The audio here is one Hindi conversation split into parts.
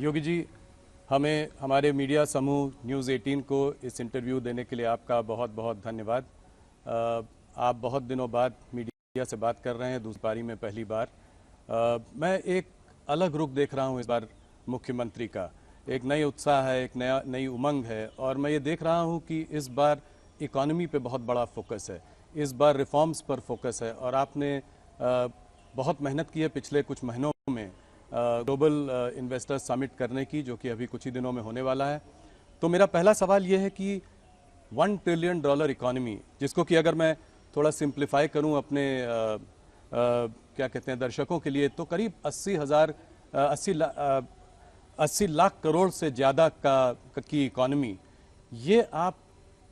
योगी जी, हमें हमारे मीडिया समूह न्यूज़ 18 को इस इंटरव्यू देने के लिए आपका बहुत बहुत धन्यवाद। आप बहुत दिनों बाद मीडिया से बात कर रहे हैं, दूसरी पारी में पहली बार। मैं एक अलग रुख देख रहा हूं इस बार मुख्यमंत्री का। एक नई उत्साह है, एक नई उमंग है, और मैं ये देख रहा हूं कि इस बार इकॉनमी पे बहुत बड़ा फोकस है, इस बार रिफॉर्म्स पर फोकस है। और आपने बहुत मेहनत की है पिछले कुछ महीनों में ग्लोबल इन्वेस्टर्स समिट करने की, जो कि अभी कुछ ही दिनों में होने वाला है। तो मेरा पहला सवाल ये है कि $1 ट्रिलियन इकॉनमी, जिसको कि अगर मैं थोड़ा सिंप्लीफाई करूं अपने क्या कहते हैं दर्शकों के लिए, तो करीब 80 लाख करोड़ से ज़्यादा की इकॉनमी, ये आप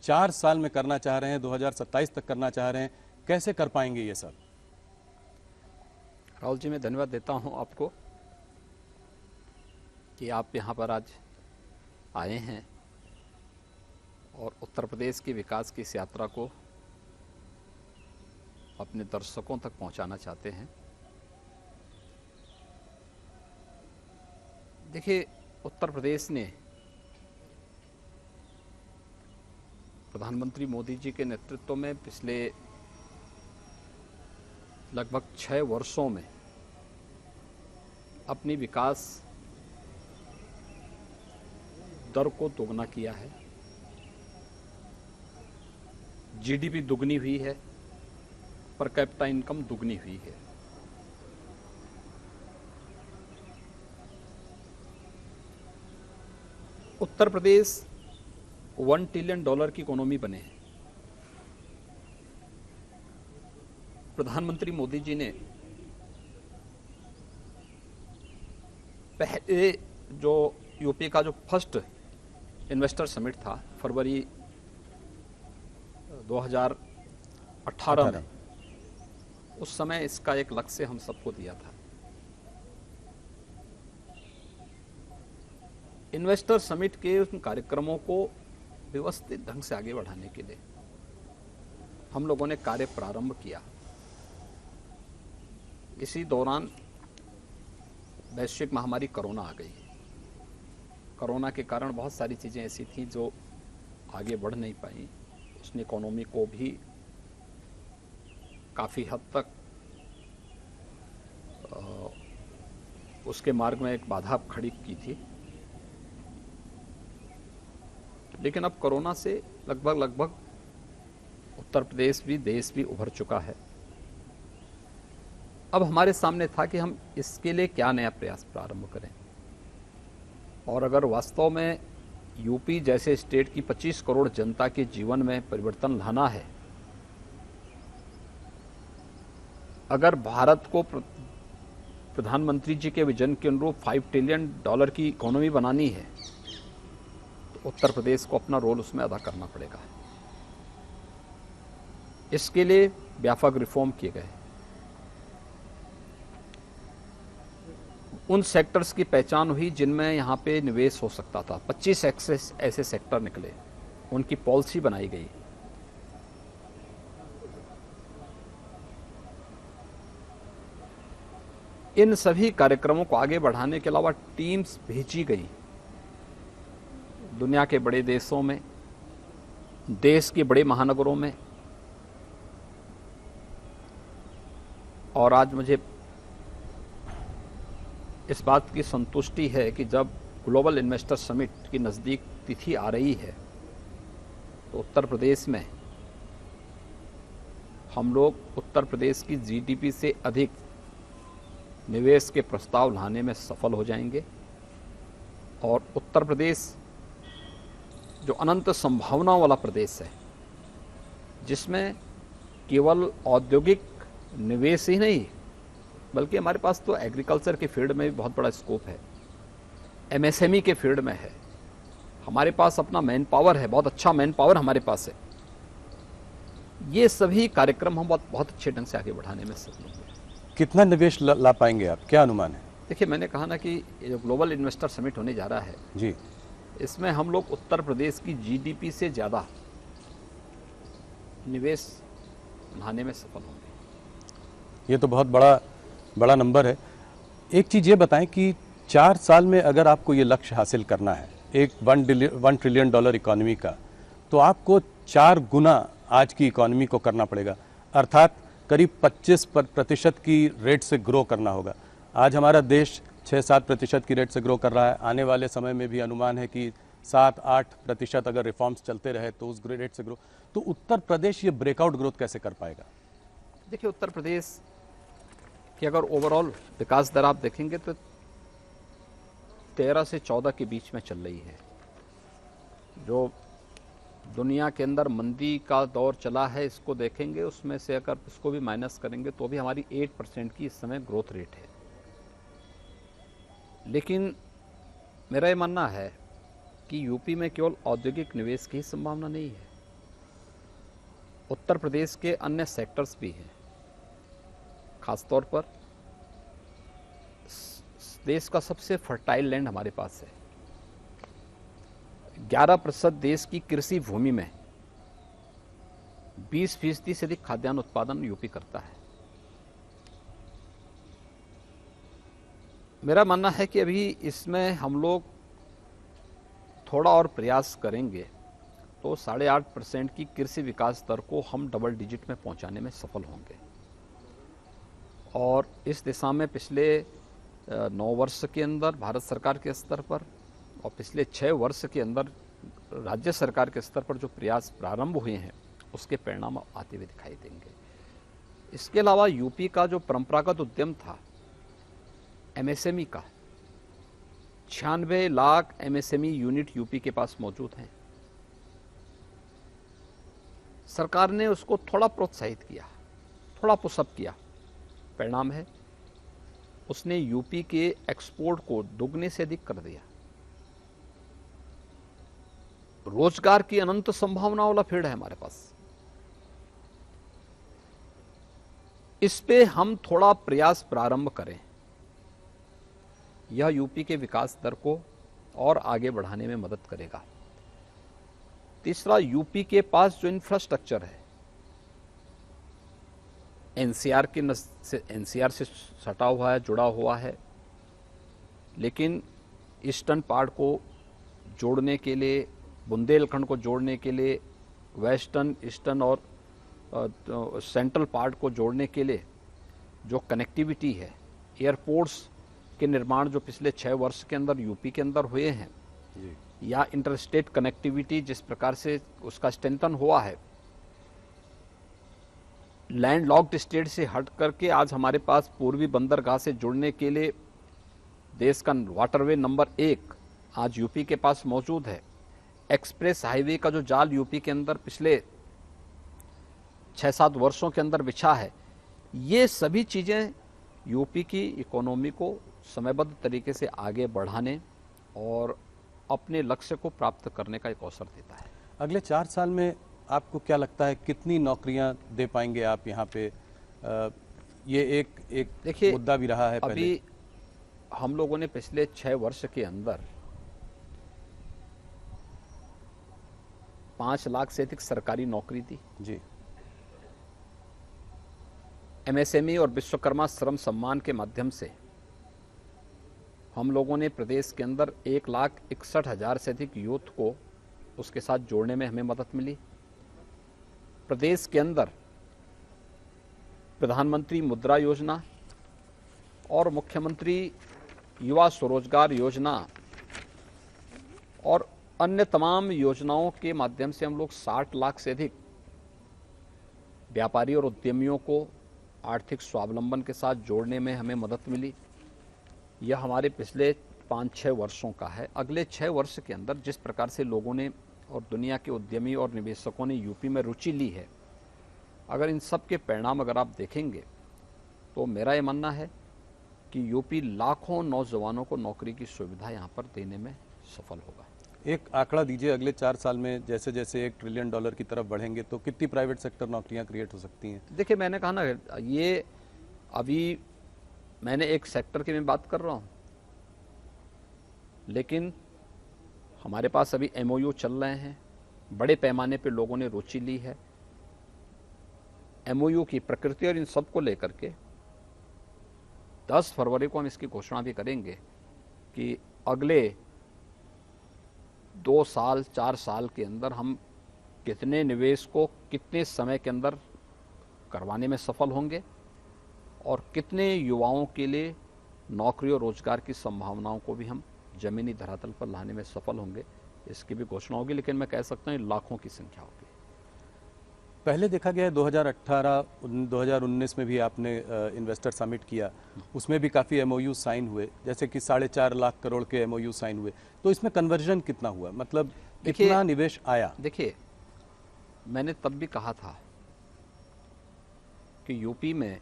4 साल में करना चाह रहे हैं, 2027 तक करना चाह रहे हैं। कैसे कर पाएंगे ये सब? राहुल जी, मैं धन्यवाद देता हूं आपको कि आप यहां पर आज आए हैं और उत्तर प्रदेश के विकास की इस यात्रा को अपने दर्शकों तक पहुंचाना चाहते हैं। देखिए, उत्तर प्रदेश ने प्रधानमंत्री मोदी जी के नेतृत्व में पिछले लगभग 6 वर्षों में अपनी विकास दर को दोगुना किया है। जीडीपी दुगनी हुई है, पर कैपिटा इनकम दुगनी हुई है। उत्तर प्रदेश $1 ट्रिलियन की इकोनॉमी बने हैं। प्रधानमंत्री मोदी जी ने पहले जो यूपी का जो फर्स्ट इन्वेस्टर समिट था फरवरी 2018 में, उस समय इसका एक लक्ष्य हम सबको दिया था। इन्वेस्टर समिट के उन कार्यक्रमों को व्यवस्थित ढंग से आगे बढ़ाने के लिए हम लोगों ने कार्य प्रारंभ किया। इसी दौरान वैश्विक महामारी कोरोना आ गई। कोरोना के कारण बहुत सारी चीज़ें ऐसी थीं जो आगे बढ़ नहीं पाई। उसने इकोनॉमी को भी काफ़ी हद तक उसके मार्ग में एक बाधा खड़ी की थी। लेकिन अब कोरोना से लगभग उत्तर प्रदेश भी, देश भी उभर चुका है। अब हमारे सामने था कि हम इसके लिए क्या नया प्रयास प्रारंभ करें। और अगर वास्तव में यूपी जैसे स्टेट की 25 करोड़ जनता के जीवन में परिवर्तन लाना है, अगर भारत को प्रधानमंत्री जी के विजन के अनुरूप $5 ट्रिलियन की इकोनॉमी बनानी है, तो उत्तर प्रदेश को अपना रोल उसमें अदा करना पड़ेगा। इसके लिए व्यापक रिफॉर्म किए गए। उन सेक्टर्स की पहचान हुई जिनमें यहाँ पे निवेश हो सकता था। 25 ऐसे सेक्टर निकले, उनकी पॉलिसी बनाई गई। इन सभी कार्यक्रमों को आगे बढ़ाने के अलावा टीम्स भेजी गई दुनिया के बड़े देशों में, देश के बड़े महानगरों में। और आज मुझे इस बात की संतुष्टि है कि जब ग्लोबल इन्वेस्टर समिट की नज़दीक तिथि आ रही है, तो उत्तर प्रदेश में हम लोग उत्तर प्रदेश की जीडीपी से अधिक निवेश के प्रस्ताव लाने में सफल हो जाएंगे। और उत्तर प्रदेश जो अनंत संभावनाओं वाला प्रदेश है, जिसमें केवल औद्योगिक निवेश ही नहीं, बल्कि हमारे पास तो एग्रीकल्चर के फील्ड में भी बहुत बड़ा स्कोप है, एमएसएमई के फील्ड में है, हमारे पास अपना मैन पावर है, बहुत अच्छा मैन पावर हमारे पास है। ये सभी कार्यक्रम हम बहुत अच्छे ढंग से आगे बढ़ाने में सफल होंगे। कितना निवेश ला पाएंगे आप, क्या अनुमान है? देखिए, मैंने कहा ना कि जो ग्लोबल इन्वेस्टर समिट होने जा रहा है जी, इसमें हम लोग उत्तर प्रदेश की जीडीपी से ज़्यादा निवेश लाने में सफल होंगे। ये तो बहुत बड़ा नंबर है। एक चीज़ ये बताएं कि 4 साल में अगर आपको ये लक्ष्य हासिल करना है, एक $1 ट्रिलियन इकोनॉमी का, तो आपको 4 गुना आज की इकोनॉमी को करना पड़ेगा, अर्थात करीब 25% की रेट से ग्रो करना होगा। आज हमारा देश 6-7% की रेट से ग्रो कर रहा है। आने वाले समय में भी अनुमान है कि 7-8% अगर रिफॉर्म्स चलते रहे तो उस रेट से ग्रो। तो उत्तर प्रदेश ये ब्रेकआउट ग्रोथ कैसे कर पाएगा? देखिए, उत्तर प्रदेश की अगर ओवरऑल विकास दर आप देखेंगे तो 13 से 14 के बीच में चल रही है। जो दुनिया के अंदर मंदी का दौर चला है, इसको देखेंगे, उसमें से अगर इसको भी माइनस करेंगे तो भी हमारी 8% की इस समय ग्रोथ रेट है। लेकिन मेरा ये मानना है कि यूपी में केवल औद्योगिक निवेश की ही संभावना नहीं है, उत्तर प्रदेश के अन्य सेक्टर्स भी हैं। खासतौर पर देश का सबसे फर्टाइल लैंड हमारे पास है। 11% देश की कृषि भूमि में 20% से अधिक खाद्यान्न उत्पादन यूपी करता है। मेरा मानना है कि अभी इसमें हम लोग थोड़ा और प्रयास करेंगे तो 8.5% की कृषि विकास दर को हम डबल डिजिट में पहुंचाने में सफल होंगे। और इस दिशा में पिछले 9 वर्ष के अंदर भारत सरकार के स्तर पर और पिछले 6 वर्ष के अंदर राज्य सरकार के स्तर पर जो प्रयास प्रारंभ हुए हैं, उसके परिणाम आते हुए दिखाई देंगे। इसके अलावा यूपी का जो परंपरागत उद्यम था एमएसएमई का, 96 लाख एमएसएमई यूनिट यूपी के पास मौजूद हैं। सरकार ने उसको थोड़ा प्रोत्साहित किया, थोड़ा पुशअप किया। परिणाम है उसने यूपी के एक्सपोर्ट को दुगने से अधिक कर दिया। रोजगार की अनंत संभावनाओं वाला फील्ड है हमारे पास। इस पे हम थोड़ा प्रयास प्रारंभ करें, यह यूपी के विकास दर को और आगे बढ़ाने में मदद करेगा। तीसरा, यूपी के पास जो इंफ्रास्ट्रक्चर है एनसीआर से सटा हुआ है, जुड़ा हुआ है, लेकिन ईस्टर्न पार्ट को जोड़ने के लिए, बुंदेलखंड को जोड़ने के लिए, वेस्टर्न, ईस्टर्न और सेंट्रल पार्ट को जोड़ने के लिए जो कनेक्टिविटी है, एयरपोर्ट्स के निर्माण जो पिछले 6 वर्ष के अंदर यूपी के अंदर हुए हैं, या इंटरस्टेट कनेक्टिविटी जिस प्रकार से उसका स्ट्रेंथन हुआ है, लैंड लॉक्ड स्टेट से हट करके आज हमारे पास पूर्वी बंदरगाह से जुड़ने के लिए देश का वाटरवे नंबर 1 आज यूपी के पास मौजूद है। एक्सप्रेस हाईवे का जो जाल यूपी के अंदर पिछले 6-7 वर्षों के अंदर बिछा है, ये सभी चीज़ें यूपी की इकोनॉमी को समयबद्ध तरीके से आगे बढ़ाने और अपने लक्ष्य को प्राप्त करने का एक अवसर देता है। अगले 4 साल में आपको क्या लगता है कितनी नौकरियां दे पाएंगे आप यहाँ पे? ये एक देखिए, मुद्दा भी रहा है पहले। अभी हम लोगों ने पिछले 6 वर्ष के अंदर 5 लाख से अधिक सरकारी नौकरी दी जी। एमएसएमई और विश्वकर्मा श्रम सम्मान के माध्यम से हम लोगों ने प्रदेश के अंदर 1,61,000 से अधिक यूथ को उसके साथ जोड़ने में हमें मदद मिली। प्रदेश के अंदर प्रधानमंत्री मुद्रा योजना और मुख्यमंत्री युवा स्वरोजगार योजना और अन्य तमाम योजनाओं के माध्यम से हम लोग 60 लाख से अधिक व्यापारी और उद्यमियों को आर्थिक स्वावलंबन के साथ जोड़ने में हमें मदद मिली। यह हमारे पिछले 5-6 वर्षों का है। अगले 6 वर्ष के अंदर जिस प्रकार से लोगों ने और दुनिया के उद्यमी और निवेशकों ने यूपी में रुचि ली है, अगर इन सब के परिणाम अगर आप देखेंगे तो मेरा ये मानना है कि यूपी लाखों नौजवानों को नौकरी की सुविधा यहाँ पर देने में सफल होगा। एक आंकड़ा दीजिए, अगले 4 साल में जैसे जैसे $1 ट्रिलियन की तरफ बढ़ेंगे तो कितनी प्राइवेट सेक्टर नौकरियां क्रिएट हो सकती हैं? देखिए, मैंने कहा ना, ये अभी मैंने एक सेक्टर की मैं बात कर रहा हूँ, लेकिन हमारे पास अभी एमओयू चल रहे हैं, बड़े पैमाने पे लोगों ने रुचि ली है। एमओयू की प्रकृति और इन सब को लेकर के 10 फरवरी को हम इसकी घोषणा भी करेंगे कि अगले 2 साल 4 साल के अंदर हम कितने निवेश को कितने समय के अंदर करवाने में सफल होंगे और कितने युवाओं के लिए नौकरी और रोजगार की संभावनाओं को भी हम जमीनी धरातल पर लाने में सफल होंगे, इसकी भी घोषणा होगी। लेकिन मैं कह सकता हूँ लाखों की संख्या होगी। पहले देखा गया है 2018 2019 में भी आपने इन्वेस्टर समिट किया, उसमें भी काफ़ी एमओयू साइन हुए, जैसे कि 4.5 लाख करोड़ के एमओयू साइन हुए। तो इसमें कन्वर्जन कितना हुआ, मतलब कितना निवेश आया? देखिए, मैंने तब भी कहा था कि यूपी में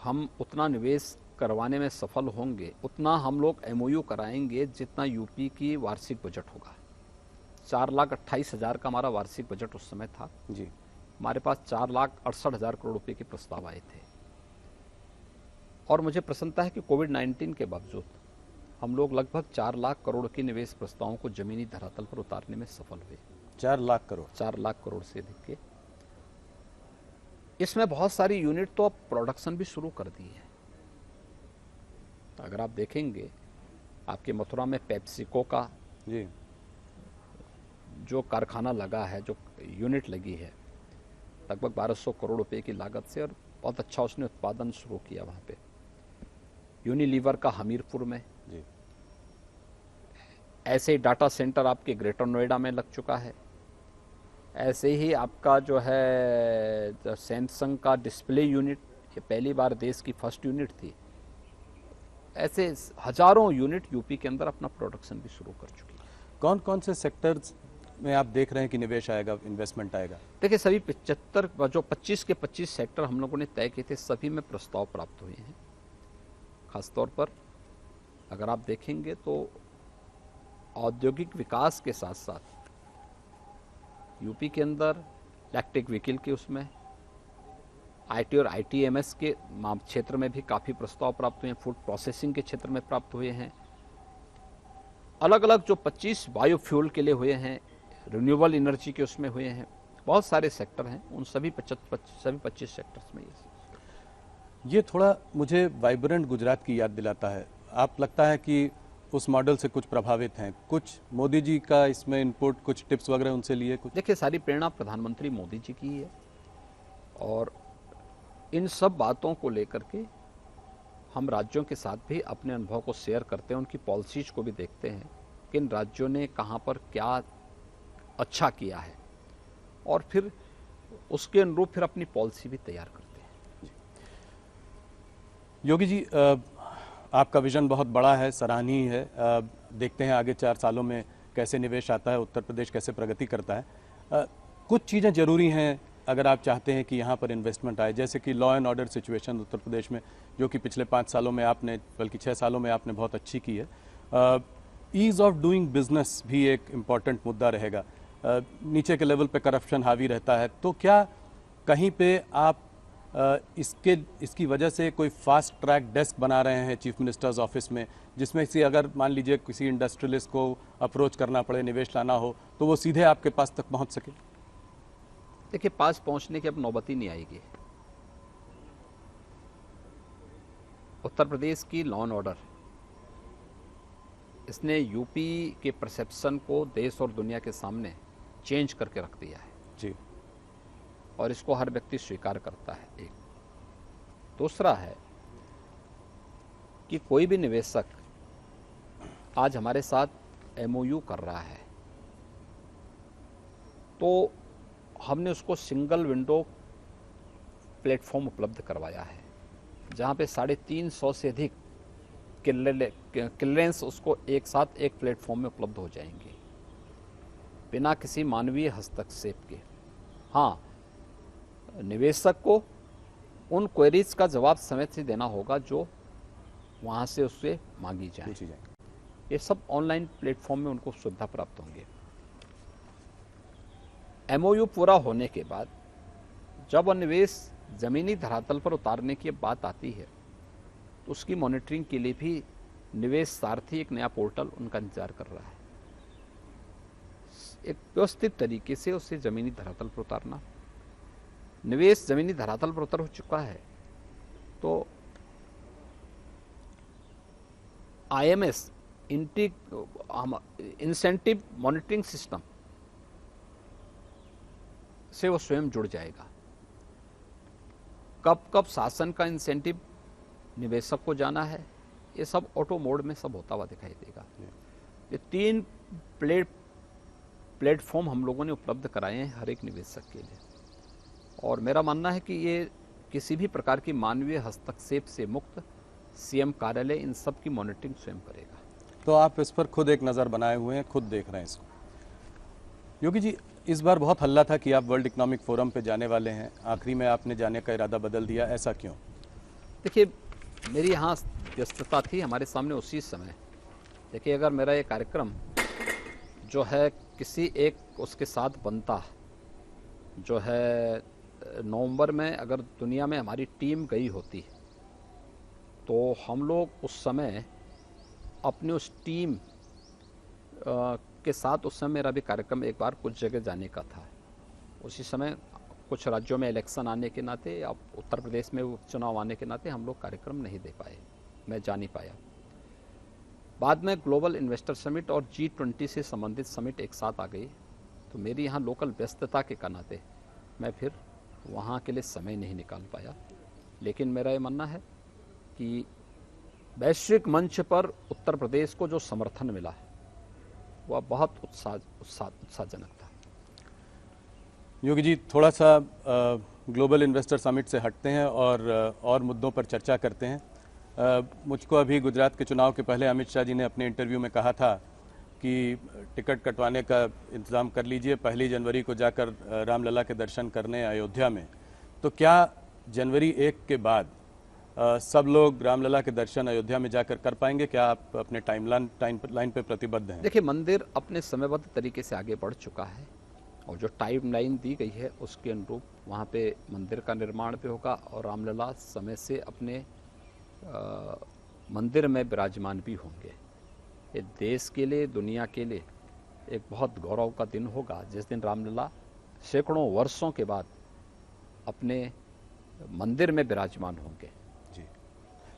हम उतना निवेश करवाने में सफल होंगे, उतना हम लोग एमओयू कराएंगे जितना यूपी की वार्षिक बजट होगा। 4,28,000 का हमारा वार्षिक बजट उस समय था जी। हमारे पास 4,68,000 करोड़ रुपए के प्रस्ताव आए थे। और मुझे प्रसन्नता है कि कोविड-19 के बावजूद हम लोग लगभग 4 लाख करोड़ के निवेश प्रस्तावों को जमीनी धरातल पर उतारने में सफल हुए। 4 लाख करोड़? 4 लाख करोड़ से अधिक के। इसमें बहुत सारी यूनिट तो अब प्रोडक्शन भी शुरू कर दी है। अगर आप देखेंगे, आपके मथुरा में पेप्सिको का जी जो कारखाना लगा है, जो यूनिट लगी है, लगभग 1200 करोड़ रुपए की लागत से, और बहुत अच्छा उसने उत्पादन शुरू किया वहाँ पे। यूनिलीवर का हमीरपुर में जी। ऐसे ही डाटा सेंटर आपके ग्रेटर नोएडा में लग चुका है। ऐसे ही आपका जो है सैमसंग का डिस्प्ले यूनिट, ये पहली बार देश की फर्स्ट यूनिट थी। ऐसे हजारों यूनिट यूपी के अंदर अपना प्रोडक्शन भी शुरू कर चुकी है। कौन कौन से सेक्टर्स में आप देख रहे हैं कि निवेश आएगा, इन्वेस्टमेंट आएगा? देखिए, सभी 75 जो 25 के 25 सेक्टर हम लोगों ने तय किए थे, सभी में प्रस्ताव प्राप्त हुए हैं। खासतौर पर अगर आप देखेंगे तो औद्योगिक विकास के साथ साथ यूपी के अंदर इलेक्ट्रिक व्हीकल के उसमें आईटी और आईटीएमएस के क्षेत्र में भी काफ़ी प्रस्ताव प्राप्त हुए हैं। फूड प्रोसेसिंग के क्षेत्र में प्राप्त हुए हैं। अलग अलग जो 25 बायोफ्यूल के लिए हुए हैं, रिन्यूएबल एनर्जी के उसमें हुए हैं, बहुत सारे सेक्टर हैं। उन सभी 25 सेक्टर्स में ये थोड़ा मुझे वाइब्रेंट गुजरात की याद दिलाता है। आप लगता है कि उस मॉडल से कुछ प्रभावित हैं? कुछ मोदी जी का इसमें इनपुट, कुछ टिप्स वगैरह उनसे लिए? कुछ देखिए, सारी प्रेरणा प्रधानमंत्री मोदी जी की है और इन सब बातों को लेकर के हम राज्यों के साथ भी अपने अनुभव को शेयर करते हैं, उनकी पॉलिसीज को भी देखते हैं कि इन राज्यों ने कहाँ पर क्या अच्छा किया है और फिर उसके अनुरूप फिर अपनी पॉलिसी भी तैयार करते हैं। योगी जी, आपका विजन बहुत बड़ा है, सराहनीय है। देखते हैं आगे 4 सालों में कैसे निवेश आता है, उत्तर प्रदेश कैसे प्रगति करता है। कुछ चीज़ें ज़रूरी हैं अगर आप चाहते हैं कि यहाँ पर इन्वेस्टमेंट आए, जैसे कि law and order situation Uttar Pradesh में, जो कि पिछले 5 सालों में आपने, बल्कि 6 सालों में आपने बहुत अच्छी की है। ईज़ ऑफ डूइंग बिजनेस भी एक इम्पॉर्टेंट मुद्दा रहेगा। नीचे के लेवल पे करप्शन हावी रहता है, तो क्या कहीं पे आप इसकी वजह से कोई फास्ट ट्रैक डेस्क बना रहे हैं चीफ मिनिस्टर्स ऑफिस में, जिसमें से अगर मान लीजिए किसी इंडस्ट्रियलिस्ट को अप्रोच करना पड़े, निवेश लाना हो, तो वो सीधे आपके पास तक पहुंच सके? देखिए, पास पहुंचने की अब नौबत ही नहीं आएगी। उत्तर प्रदेश की लॉ एंड ऑर्डर, इसने यूपी के परसेप्शन को देश और दुनिया के सामने चेंज करके रख दिया है जी। और इसको हर व्यक्ति स्वीकार करता है। एक दूसरा है कि कोई भी निवेशक आज हमारे साथ एमओयू कर रहा है तो हमने उसको सिंगल विंडो प्लेटफॉर्म उपलब्ध करवाया है, जहां पे 350 से अधिक क्लियरेंस उसको एक साथ एक प्लेटफॉर्म में उपलब्ध हो जाएंगे बिना किसी मानवीय हस्तक्षेप के। हाँ, निवेशक को उन क्वेरीज का जवाब समय से देना होगा जो वहाँ से उससे मांगी जाए। ये सब ऑनलाइन प्लेटफॉर्म में उनको सुविधा प्राप्त होंगे। एमओयू पूरा होने के बाद जब निवेश जमीनी धरातल पर उतारने की बात आती है तो उसकी मॉनिटरिंग के लिए भी निवेश सारथी एक नया पोर्टल उनका इंतजार कर रहा है। एक व्यवस्थित तरीके से उसे जमीनी धरातल पर उतारना। निवेश जमीनी धरातल पर उतर हो चुका है तो IMS इंसेंटिव मॉनिटरिंग सिस्टम से वो स्वयं जुड़ जाएगा। कब कब शासन का इंसेंटिव निवेशक को जाना है, ये सब ऑटो मोड में सब होता हुआ दिखाई देगा। ये 3 प्लेटफॉर्म हम लोगों ने उपलब्ध कराए हैं हर एक निवेशक के लिए, और मेरा मानना है कि ये किसी भी प्रकार की मानवीय हस्तक्षेप से मुक्त सीएम कार्यालय इन सब की मॉनिटरिंग स्वयं करेगा। तो आप इस पर खुद एक नज़र बनाए हुए हैं, खुद देख रहे हैं इसको। योगी जी, इस बार बहुत हल्ला था कि आप वर्ल्ड इकोनॉमिक फोरम पे जाने वाले हैं, आखिरी में आपने जाने का इरादा बदल दिया, ऐसा क्यों? देखिए, मेरी यहाँ व्यस्तता थी हमारे सामने उसी समय। देखिए, अगर मेरा ये कार्यक्रम जो है किसी एक उसके साथ बनता, जो है नवंबर में अगर दुनिया में हमारी टीम गई होती तो हम लोग उस समय अपनी उस टीम के साथ, उस समय मेरा भी कार्यक्रम एक बार कुछ जगह जाने का था। उसी समय कुछ राज्यों में इलेक्शन आने के नाते, अब उत्तर प्रदेश में उपचुनाव आने के नाते हम लोग कार्यक्रम नहीं दे पाए, मैं जा नहीं पाया। बाद में ग्लोबल इन्वेस्टर समिट और G20 से संबंधित समिट एक साथ आ गई, तो मेरी यहाँ लोकल व्यस्तता के नाते मैं फिर वहाँ के लिए समय नहीं निकाल पाया। लेकिन मेरा ये मानना है कि वैश्विक मंच पर उत्तर प्रदेश को जो समर्थन मिला है वह बहुत उत्साहजनक था। योगी जी, थोड़ा सा ग्लोबल इन्वेस्टर समिट से हटते हैं और मुद्दों पर चर्चा करते हैं। मुझको अभी गुजरात के चुनाव के पहले अमित शाह जी ने अपने इंटरव्यू में कहा था कि टिकट कटवाने का इंतज़ाम कर लीजिए, 1 जनवरी को जाकर रामलला के दर्शन करने अयोध्या में। तो क्या जनवरी 1 के बाद सब लोग रामलला के दर्शन अयोध्या में जाकर कर पाएंगे? क्या आप अपने टाइमलाइन पे प्रतिबद्ध हैं? देखिए, मंदिर अपने समयबद्ध तरीके से आगे बढ़ चुका है, और जो टाइमलाइन दी गई है उसके अनुरूप वहाँ पे मंदिर का निर्माण भी होगा, और रामलला समय से अपने मंदिर में विराजमान भी होंगे। ये देश के लिए, दुनिया के लिए एक बहुत गौरव का दिन होगा जिस दिन रामलला सैकड़ों वर्षों के बाद अपने मंदिर में विराजमान होंगे। जी,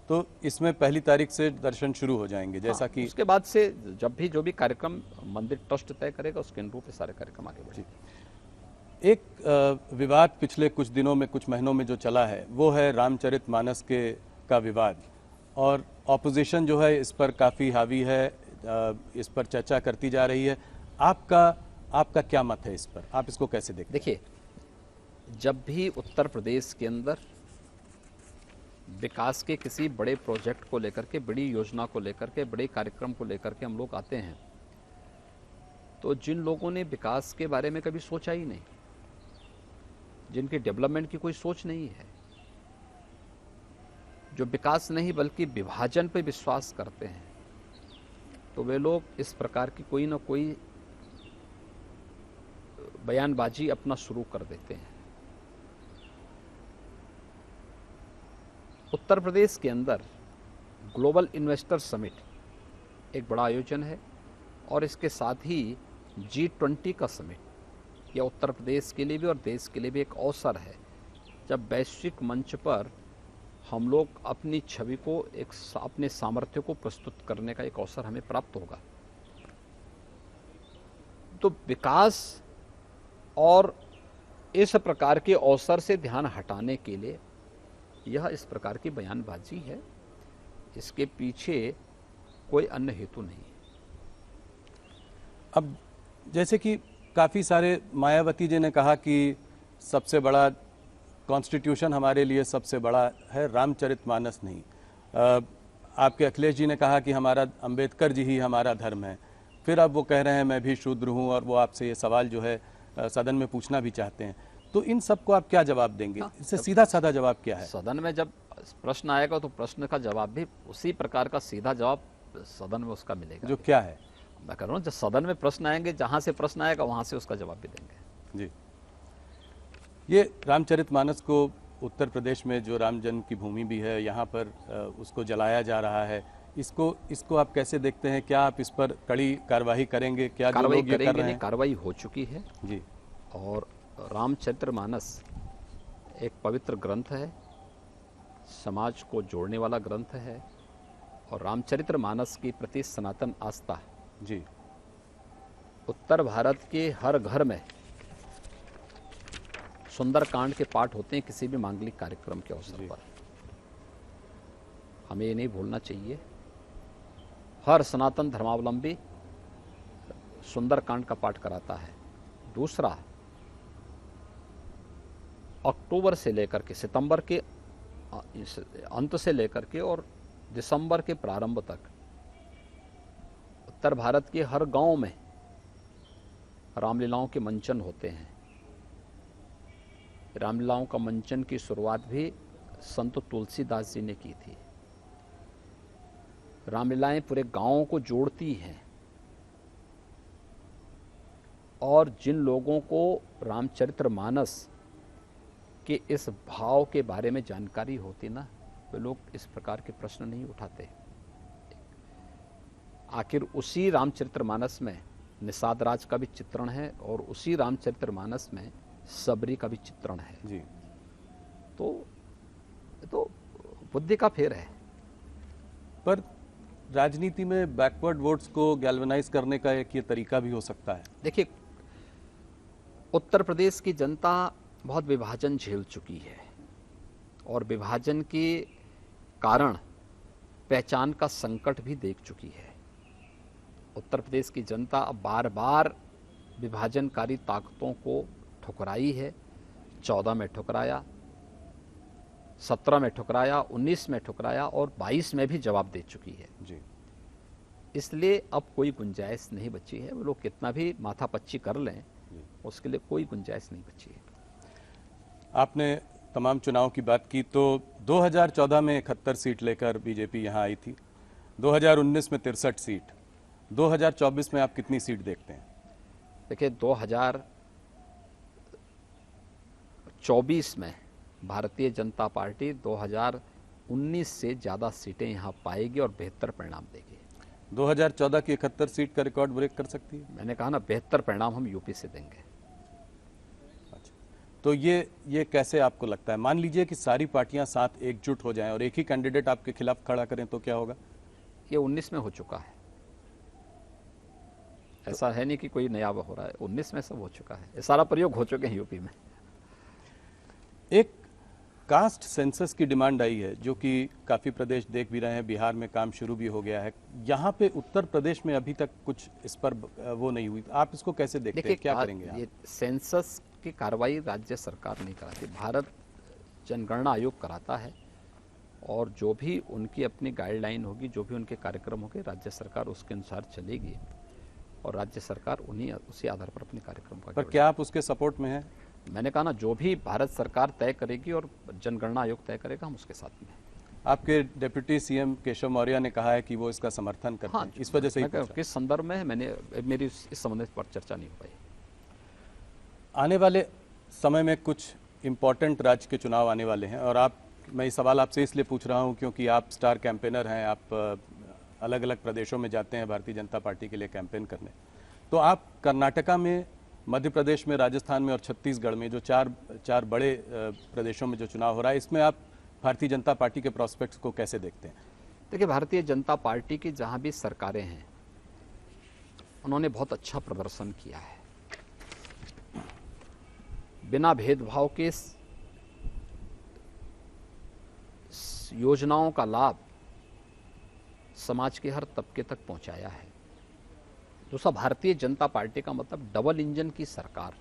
तो इसमें 1 तारीख से दर्शन शुरू हो जाएंगे, जैसा कि उसके बाद से जब भी जो भी कार्यक्रम मंदिर ट्रस्ट तय करेगा उसके अनुरूप सारे कार्यक्रम आगे बढ़ेंगे। एक विवाद पिछले कुछ दिनों में, कुछ महीनों में जो चला है वो है रामचरितमानस का विवाद, और ऑपोजिशन जो है इस पर काफ़ी हावी है, इस पर चर्चा करती जा रही है। आपका क्या मत है इस पर? आप इसको कैसे देखते हैं? देखिए, जब भी उत्तर प्रदेश के अंदर विकास के किसी बड़े प्रोजेक्ट को लेकर के, बड़ी योजना को लेकर के, बड़े कार्यक्रम को लेकर के हम लोग आते हैं, तो जिन लोगों ने विकास के बारे में कभी सोचा ही नहीं, जिनकी डेवलपमेंट की कोई सोच नहीं है, जो विकास नहीं बल्कि विभाजन पर विश्वास करते हैं, तो वे लोग इस प्रकार की कोई ना कोई बयानबाजी अपना शुरू कर देते हैं। उत्तर प्रदेश के अंदर ग्लोबल इन्वेस्टर समिट एक बड़ा आयोजन है, और इसके साथ ही G20 का समिट, यह उत्तर प्रदेश के लिए भी और देश के लिए भी एक अवसर है जब वैश्विक मंच पर हम लोग अपनी छवि को, अपने सामर्थ्य को प्रस्तुत करने का एक अवसर हमें प्राप्त होगा। तो विकास और इस प्रकार के अवसर से ध्यान हटाने के लिए यह इस प्रकार की बयानबाजी है, इसके पीछे कोई अन्य हेतु नहीं है। अब जैसे कि काफ़ी सारे, मायावती जी ने कहा कि सबसे बड़ा कॉन्स्टिट्यूशन हमारे लिए सबसे बड़ा है, रामचरितमानस नहीं। आपके अखिलेश जी ने कहा कि हमारा अंबेडकर जी ही हमारा धर्म है। फिर अब वो कह रहे हैं मैं भी शूद्र हूँ, और वो आपसे ये सवाल जो है सदन में पूछना भी चाहते हैं। तो इन सबको आप क्या जवाब देंगे? इससे सीधा साधा जवाब क्या है? सदन में जब प्रश्न आएगा तो प्रश्न का जवाब भी उसी प्रकार का सीधा जवाब सदन में उसका मिलेगा। जो क्या है? मैं कह रहा हूँ, जब सदन में प्रश्न आएंगे, जहाँ से प्रश्न आएगा वहाँ से उसका जवाब भी देंगे। जी, ये रामचरितमानस को उत्तर प्रदेश में जो राम जन्म की भूमि भी है, यहाँ पर उसको जलाया जा रहा है। इसको आप कैसे देखते हैं? क्या आप इस पर कड़ी कार्रवाई करेंगे? क्या जो लोग ये कर रहे हैं? कार्रवाई हो चुकी है जी। और रामचरितमानस एक पवित्र ग्रंथ है, समाज को जोड़ने वाला ग्रंथ है, और रामचरितमानस के प्रति सनातन आस्था जी उत्तर भारत के हर घर में सुंदरकांड के पाठ होते हैं किसी भी मांगलिक कार्यक्रम के अवसर पर। हमें ये नहीं भूलना चाहिए, हर सनातन धर्मावलंबी सुंदरकांड का पाठ कराता है। दूसरा, अक्टूबर से लेकर के सितंबर के अंत से लेकर के और दिसंबर के प्रारंभ तक उत्तर भारत के हर गांव में रामलीलाओं के मंचन होते हैं। रामलीलाओं का मंचन की शुरुआत भी संत तुलसीदास जी ने की थी। रामलीलाएं पूरे गांवों को जोड़ती हैं और जिन लोगों को रामचरितमानस के इस भाव के बारे में जानकारी होती ना, वे लोग इस प्रकार के प्रश्न नहीं उठाते। आखिर उसी रामचरितमानस में निषाद राज का भी चित्रण है और उसी रामचरितमानस में सबरी का भी चित्रण है। जी तो बुद्धि का फेर है। पर राजनीति में बैकवर्ड वोट्स को गैल्वेनाइज करने का एक ये तरीका भी हो सकता है। देखिए, उत्तर प्रदेश की जनता बहुत विभाजन झेल चुकी है और विभाजन के कारण पहचान का संकट भी देख चुकी है। उत्तर प्रदेश की जनता अब बार बार विभाजनकारी ताकतों को ठुकराई है। 14 में ठुकराया, 17 में ठुकराया, 19 में ठुकराया और 22 में भी जवाब दे चुकी है। जी इसलिए अब कोई गुंजाइश नहीं बची है। वो लोग कितना भी माथापच्ची कर लें, उसके लिए कोई गुंजाइश नहीं बची है। आपने तमाम चुनाव की बात की तो 2014 में 71 सीट लेकर बीजेपी यहाँ आई थी, 2019 में 63 सीट, 2024 में आप कितनी सीट देखते हैं? देखिए, 2024 में भारतीय जनता पार्टी 2019 से ज़्यादा सीटें यहाँ पाएगी और बेहतर परिणाम देगी। 2014 की 71 सीट का रिकॉर्ड ब्रेक कर सकती है? मैंने कहा ना, बेहतर परिणाम हम यूपी से देंगे। अच्छा, तो ये कैसे आपको लगता है? मान लीजिए कि सारी पार्टियां साथ एकजुट हो जाएं और एक ही कैंडिडेट आपके खिलाफ खड़ा करें तो क्या होगा? ये 19 में हो चुका है। ऐसा है नहीं कि कोई नया हो रहा है, 19 में सब हो चुका है। ये सारा प्रयोग हो चुके हैं यूपी में। एक कास्ट सेंसस की डिमांड आई है जो कि काफ़ी प्रदेश देख भी रहे हैं, बिहार में काम शुरू भी हो गया है। यहाँ पे उत्तर प्रदेश में अभी तक कुछ इस पर वो नहीं हुई। आप इसको कैसे देखते हैं? क्या करेंगे आप? ये सेंसस की कार्रवाई राज्य सरकार नहीं कराती, भारत जनगणना आयोग कराता है और जो भी उनकी अपनी गाइडलाइन होगी, जो भी उनके कार्यक्रम होंगे, राज्य सरकार उसके अनुसार चलेगी और राज्य सरकार उसी आधार पर अपने कार्यक्रम का। पर क्या आप उसके सपोर्ट में हैं? मैंने कहा ना, जो भी भारत सरकार तय करेगी और जनगणना आयोग तय करेगा, हम उसके साथ में हैं। आपके डिप्टी सीएम केशव मौर्य ने कहा है कि वो इसका समर्थन करते हैं। इस वजह से ही पूछा। किस संदर्भ में मेरी इस संबंध पर चर्चा नहीं हो पाई। आने वाले समय में कुछ इम्पोर्टेंट राज्य के चुनाव आने वाले हैं और मैं ये सवाल आपसे इसलिए पूछ रहा हूँ क्योंकि आप स्टार कैंपेनर हैं, आप अलग अलग प्रदेशों में जाते हैं भारतीय जनता पार्टी के लिए कैंपेन करने। तो आप कर्नाटका में, मध्य प्रदेश में, राजस्थान में और छत्तीसगढ़ में जो चार बड़े प्रदेशों में जो चुनाव हो रहा है, इसमें आप भारतीय जनता पार्टी के प्रोस्पेक्ट्स को कैसे देखते हैं? देखिए, भारतीय जनता पार्टी की जहां भी सरकारें हैं, उन्होंने बहुत अच्छा प्रदर्शन किया है। बिना भेदभाव के योजनाओं का लाभ समाज के हर तबके तक पहुंचाया है। दूसरा, भारतीय जनता पार्टी का मतलब डबल इंजन की सरकार।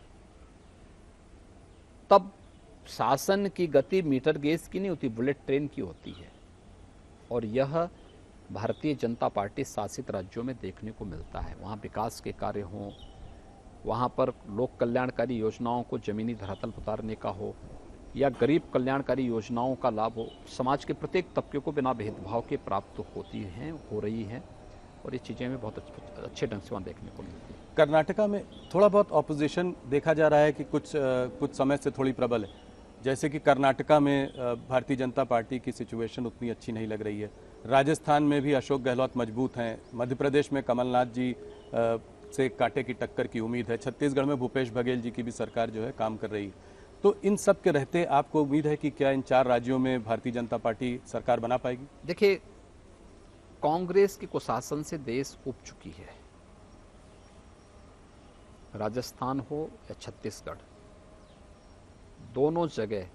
तब शासन की गति मीटर गेज की नहीं होती, बुलेट ट्रेन की होती है और यह भारतीय जनता पार्टी शासित राज्यों में देखने को मिलता है। वहाँ विकास के कार्य हों, वहाँ पर लोक कल्याणकारी योजनाओं को जमीनी धरातल पर उतारने का हो या गरीब कल्याणकारी योजनाओं का लाभ हो, समाज के प्रत्येक तबके को बिना भेदभाव के प्राप्त हो रही हैं और ये चीज़ें भी बहुत अच्छे ढंग से वहाँ देखने को मिलती है। कर्नाटका में थोड़ा बहुत ऑपोजिशन देखा जा रहा है कि कुछ समय से थोड़ी प्रबल है, जैसे कि कर्नाटका में भारतीय जनता पार्टी की सिचुएशन उतनी अच्छी नहीं लग रही है। राजस्थान में भी अशोक गहलोत मजबूत हैं, मध्य प्रदेश में कमलनाथ जी से कांटे की टक्कर की उम्मीद है, छत्तीसगढ़ में भूपेश बघेल जी की भी सरकार जो है काम कर रही है। तो इन सब के रहते आपको उम्मीद है कि क्या इन 4 राज्यों में भारतीय जनता पार्टी सरकार बना पाएगी? देखिए, कांग्रेस के कुशासन से देश उब चुकी है। राजस्थान हो या छत्तीसगढ़, दोनों जगह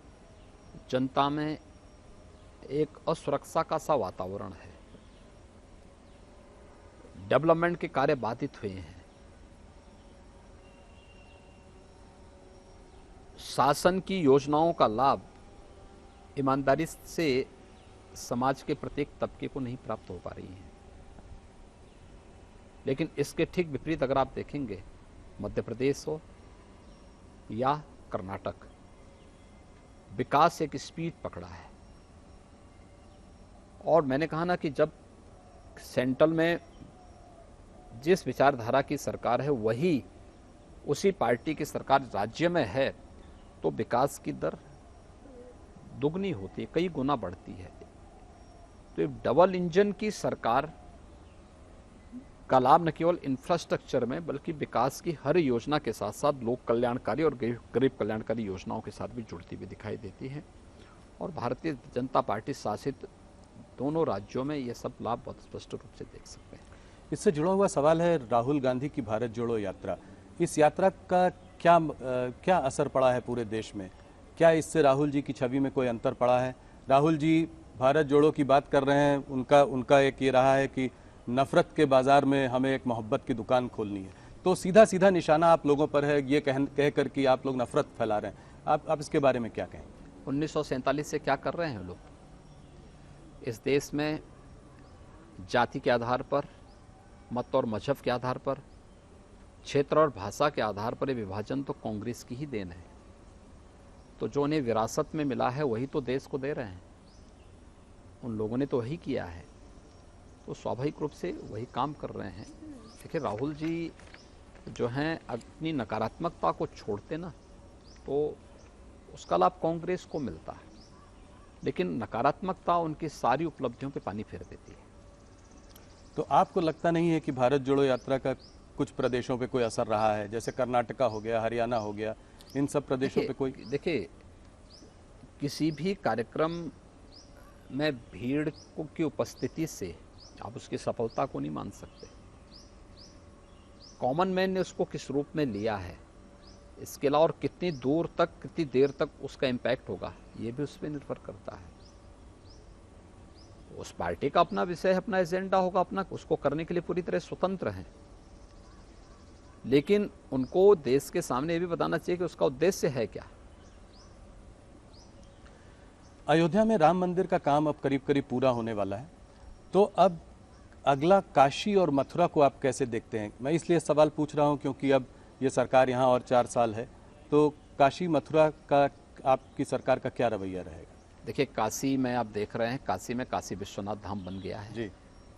जनता में एक असुरक्षा का सा वातावरण है। डेवलपमेंट के कार्य बाधित हुए हैं। शासन की योजनाओं का लाभ ईमानदारी से समाज के प्रत्येक तबके को नहीं प्राप्त हो पा रही है। लेकिन इसके ठीक विपरीत अगर आप देखेंगे, मध्य प्रदेश हो या कर्नाटक, विकास एक स्पीड पकड़ा है। और मैंने कहा ना कि जब सेंट्रल में जिस विचारधारा की सरकार है वही उसी पार्टी की सरकार राज्य में है, तो विकास की दर दुगनी होती है, कई गुना बढ़ती है। तो एक डबल इंजन की सरकार का लाभ न केवल इंफ्रास्ट्रक्चर में बल्कि विकास की हर योजना के साथ साथ लोक कल्याणकारी और गरीब कल्याणकारी योजनाओं के साथ भी जुड़ती हुई दिखाई देती है। और भारतीय जनता पार्टी शासित दोनों राज्यों में ये सब लाभ बहुत स्पष्ट रूप से देख सकते हैं। इससे जुड़ा हुआ सवाल है राहुल गांधी की भारत जोड़ो यात्रा। इस यात्रा का क्या असर पड़ा है पूरे देश में? क्या इससे राहुल जी की छवि में कोई अंतर पड़ा है? राहुल जी भारत जोड़ो की बात कर रहे हैं, उनका एक ये रहा है कि नफरत के बाजार में हमें एक मोहब्बत की दुकान खोलनी है। तो सीधा सीधा निशाना आप लोगों पर है, ये कहकर कि आप लोग नफरत फैला रहे हैं। आप इसके बारे में क्या कहें? 1947 से क्या कर रहे हैं लोग? इस देश में जाति के आधार पर, मत और मजहब के आधार पर, क्षेत्र और भाषा के आधार पर विभाजन तो कांग्रेस की ही देन है। तो जो उन्हें विरासत में मिला है वही तो देश को दे रहे हैं। उन लोगों ने तो वही किया है, तो स्वाभाविक रूप से वही काम कर रहे हैं। देखिए, राहुल जी जो हैं अपनी नकारात्मकता को छोड़ते ना तो उसका लाभ कांग्रेस को मिलता है, लेकिन नकारात्मकता उनकी सारी उपलब्धियों पे पानी फेर देती है। तो आपको लगता नहीं है कि भारत जोड़ो यात्रा का कुछ प्रदेशों पे कोई असर रहा है? जैसे कर्नाटका हो गया, हरियाणा हो गया, इन सब प्रदेशों पे कोई? देखिए, किसी भी कार्यक्रम में भीड़ की उपस्थिति से आप उसकी सफलता को नहीं मान सकते। कॉमन मैन ने उसको किस रूप में लिया है, इसके अलावा और कितनी दूर तक, कितनी देर तक उसका इम्पैक्ट होगा, ये भी उस पर निर्भर करता है। उस पार्टी का अपना विषय है, अपना एजेंडा होगा, अपना उसको करने के लिए पूरी तरह स्वतंत्र हैं। लेकिन उनको देश के सामने ये भी बताना चाहिए कि उसका उद्देश्य है क्या। अयोध्या में राम मंदिर का काम अब करीब करीब पूरा होने वाला है, तो अब अगला काशी और मथुरा को आप कैसे देखते हैं? मैं इसलिए सवाल पूछ रहा हूं क्योंकि अब ये सरकार यहाँ और 4 साल है, तो काशी मथुरा का आपकी सरकार का क्या रवैया रहेगा? देखिए, काशी में आप देख रहे हैं, काशी में काशी विश्वनाथ धाम बन गया है जी।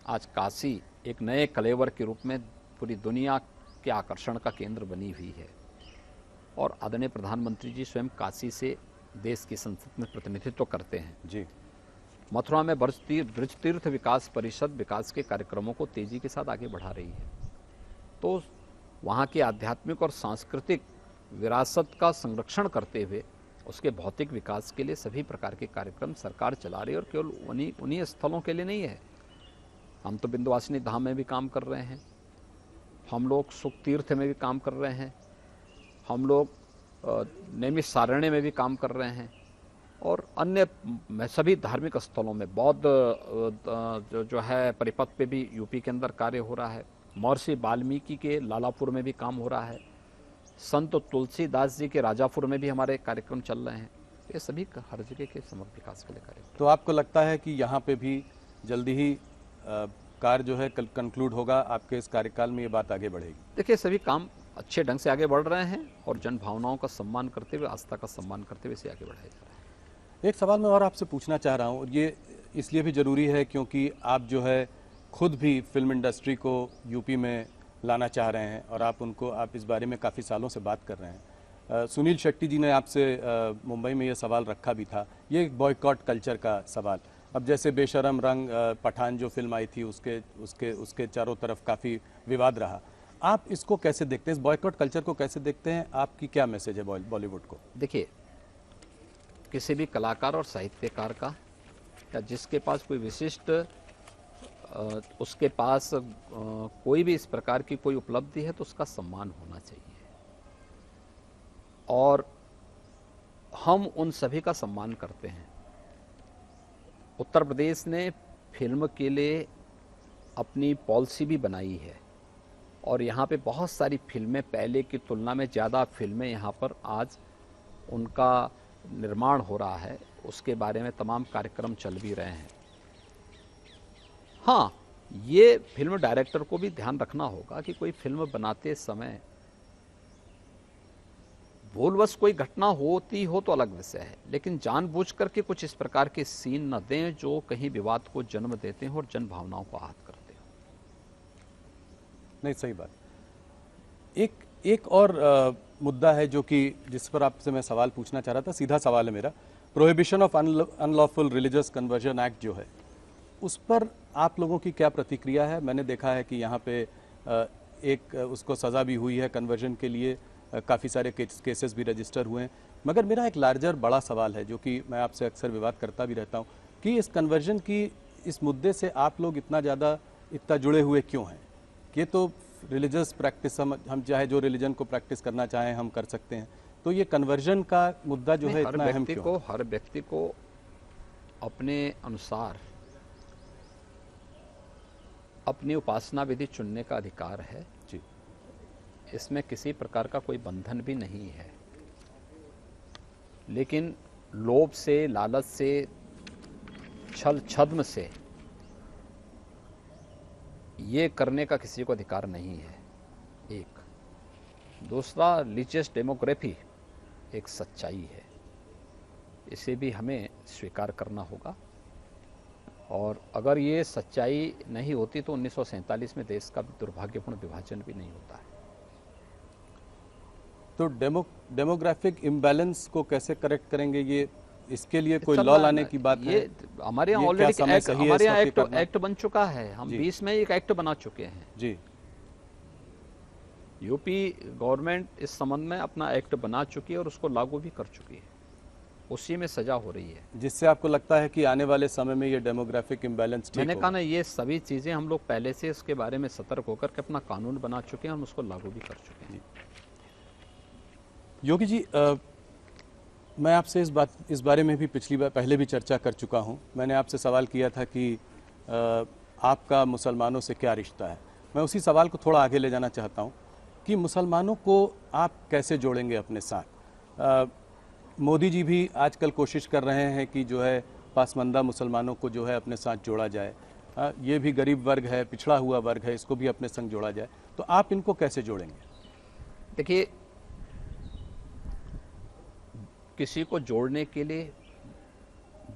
आज काशी एक नए कलेवर के रूप में पूरी दुनिया के आकर्षण का केंद्र बनी हुई है। और आदरणीय प्रधानमंत्री जी स्वयं काशी से देश की संसद में प्रतिनिधित्व करते हैं। जी। मथुरा में ब्रज तीर्थ विकास परिषद विकास के कार्यक्रमों को तेजी के साथ आगे बढ़ा रही है। तो वहाँ की आध्यात्मिक और सांस्कृतिक विरासत का संरक्षण करते हुए उसके भौतिक विकास के लिए सभी प्रकार के कार्यक्रम सरकार चला रही है। और केवल उन्हीं स्थलों के लिए नहीं है, हम तो विंध्यवासिनी धाम में भी काम कर रहे हैं, हम लोग सुख तीर्थ में भी काम कर रहे हैं, हम लोग नैमिषारण्य में भी काम कर रहे हैं, और अन्य सभी धार्मिक स्थलों में बौद्ध जो है परिपथ पे भी यूपी के अंदर कार्य हो रहा है। महर्षि वाल्मीकि के लालापुर में भी काम हो रहा है। संत तुलसीदास जी के राजापुर में भी हमारे कार्यक्रम चल रहे हैं। ये सभी हर जगह के समग्र विकास के लिए कार्यक्रम। तो आपको लगता है कि यहाँ पे भी जल्दी ही कार्य जो है कंक्लूड होगा, आपके इस कार्यकाल में ये बात आगे बढ़ेगी? देखिए, सभी काम अच्छे ढंग से आगे बढ़ रहे हैं और जन भावनाओं का सम्मान करते हुए, आस्था का सम्मान करते हुए इसे आगे बढ़ाया जा रहा है। एक सवाल मैं और आपसे पूछना चाह रहा हूँ, ये इसलिए भी ज़रूरी है क्योंकि आप जो है खुद भी फिल्म इंडस्ट्री को यूपी में लाना चाह रहे हैं और आप इस बारे में काफ़ी सालों से बात कर रहे हैं। सुनील शेट्टी जी ने आपसे मुंबई में ये सवाल रखा भी था, ये एक बॉयकॉट कल्चर का सवाल। अब जैसे बेशरम रंग पठान जो फिल्म आई थी उसके चारों तरफ काफ़ी विवाद रहा। आप इसको कैसे देखते हैं, इस बॉयकॉट कल्चर को कैसे देखते हैं? आपकी क्या मैसेज है बॉलीवुड को? देखिए, किसी भी कलाकार और साहित्यकार का या जिसके पास कोई विशिष्ट उसके पास कोई भी इस प्रकार की कोई उपलब्धि है तो उसका सम्मान होना चाहिए, और हम उन सभी का सम्मान करते हैं। उत्तर प्रदेश ने फिल्म के लिए अपनी पॉलिसी भी बनाई है, और यहाँ पे बहुत सारी फिल्में, पहले की तुलना में ज़्यादा फिल्में यहाँ पर आज उनका निर्माण हो रहा है, उसके बारे में तमाम कार्यक्रम चल भी रहे हैं। हाँ, ये फिल्म डायरेक्टर को भी ध्यान रखना होगा कि कोई फिल्म बनाते समय भूलवश कोई घटना होती हो तो अलग विषय है, लेकिन जानबूझ करके कुछ इस प्रकार के सीन न दें जो कहीं विवाद को जन्म देते हैं और जन भावनाओं को आहत करते हैं। नहीं, सही बात। एक और मुद्दा है जो कि जिस पर आपसे मैं सवाल पूछना चाह रहा था, सीधा सवाल है मेरा। Prohibition of unlawful religious conversion act जो है, उस पर आप लोगों की क्या प्रतिक्रिया है? मैंने देखा है कि यहाँ पे एक उसको सज़ा भी हुई है कन्वर्जन के लिए, काफ़ी सारे केसेस भी रजिस्टर हुए हैं, मगर मेरा एक लार्जर बड़ा सवाल है जो कि मैं आपसे अक्सर विवाद करता भी रहता हूँ कि इस कन्वर्जन की इस मुद्दे से आप लोग इतना जुड़े हुए क्यों हैं? ये तो रिलीजियस प्रैक्टिस, हम चाहे जो रिलीजन को प्रैक्टिस करना चाहें हम कर सकते हैं, तो ये कन्वर्जन का मुद्दा जो है इतना अहम क्यों है? हर व्यक्ति को अपने अनुसार अपनी उपासना विधि चुनने का अधिकार है जी। इसमें किसी प्रकार का कोई बंधन भी नहीं है, लेकिन लोभ से, लालच से, छल छद्म से ये करने का किसी को अधिकार नहीं है। एक दूसरा, रिलीजियस डेमोग्राफी एक सच्चाई है, इसे भी हमें स्वीकार करना होगा, और अगर ये सच्चाई नहीं होती तो 1947 में देश का दुर्भाग्यपूर्ण विभाजन भी नहीं होता है। तो डेमोग्राफिक इम्बैलेंस को कैसे करेक्ट करेंगे? ये इसके लिए कोई लॉ लाने की बात है? हमारे यहाँ ऑलरेडी हमारे यहाँ एक्ट बन चुका है। हम 20 में एक एक्ट बना चुके हैं जी। यूपी गवर्नमेंट इस संबंध में अपना एक्ट बना चुकी है और उसको लागू भी कर चुकी है, उसी में सजा हो रही है। जिससे आपको लगता है कि आने वाले समय में ये डेमोग्राफिक इम्बैलेंस ठीक मैंने कहा ना, ये सभी चीज़ें हम लोग पहले से इसके बारे में सतर्क होकर के अपना कानून बना चुके हैं, हम उसको लागू भी कर चुके हैं। योगी जी, मैं आपसे इस बारे में भी पिछली बार पहले भी चर्चा कर चुका हूं। मैंने आपसे सवाल किया था कि आपका मुसलमानों से क्या रिश्ता है। मैं उसी सवाल को थोड़ा आगे ले जाना चाहता हूं कि मुसलमानों को आप कैसे जोड़ेंगे अपने साथ? मोदी जी भी आजकल कोशिश कर रहे हैं कि जो है पासमानदा मुसलमानों को जो है अपने साथ जोड़ा जाए। ये भी गरीब वर्ग है, पिछड़ा हुआ वर्ग है, इसको भी अपने संग जोड़ा जाए, तो आप इनको कैसे जोड़ेंगे? देखिए, किसी को जोड़ने के लिए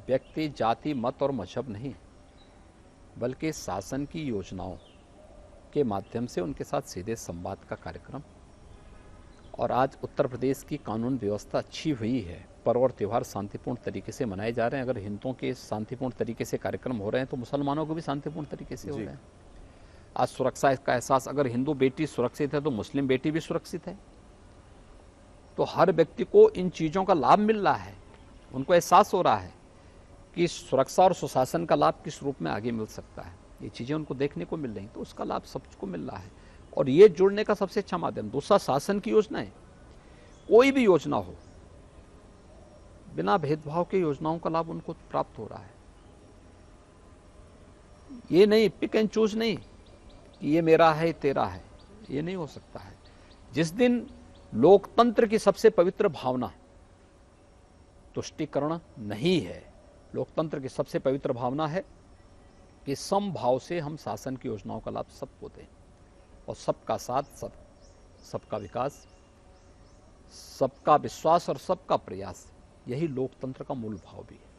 व्यक्ति, जाति, मत और मजहब नहीं, बल्कि शासन की योजनाओं के माध्यम से उनके साथ सीधे संवाद का कार्यक्रम। और आज उत्तर प्रदेश की कानून व्यवस्था अच्छी हुई है, पर्व और त्यौहार शांतिपूर्ण तरीके से मनाए जा रहे हैं। अगर हिंदुओं के शांतिपूर्ण तरीके से कार्यक्रम हो रहे हैं तो मुसलमानों को भी शांतिपूर्ण तरीके से हो रहे हैं। आज सुरक्षा का एहसास, अगर हिंदू बेटी सुरक्षित है तो मुस्लिम बेटी भी सुरक्षित है। तो हर व्यक्ति को इन चीज़ों का लाभ मिल रहा है, उनको एहसास हो रहा है कि सुरक्षा और सुशासन का लाभ किस रूप में आगे मिल सकता है। ये चीज़ें उनको देखने को मिल रही, तो उसका लाभ सबको मिल रहा है, और ये जुड़ने का सबसे अच्छा माध्यम। दूसरा, शासन की योजनाएं, कोई भी योजना हो, बिना भेदभाव के योजनाओं का लाभ उनको प्राप्त हो रहा है। ये नहीं पिक एंड चूज नहीं कि ये मेरा है तेरा है, ये नहीं हो सकता है। जिस दिन लोकतंत्र की सबसे पवित्र भावना तुष्टीकरण नहीं है, लोकतंत्र की सबसे पवित्र भावना है कि समभाव से हम शासन की योजनाओं का लाभ सबको दें, और सबका साथ, सबका विकास, सबका विश्वास और सबका प्रयास, यही लोकतंत्र का मूल भाव भी है,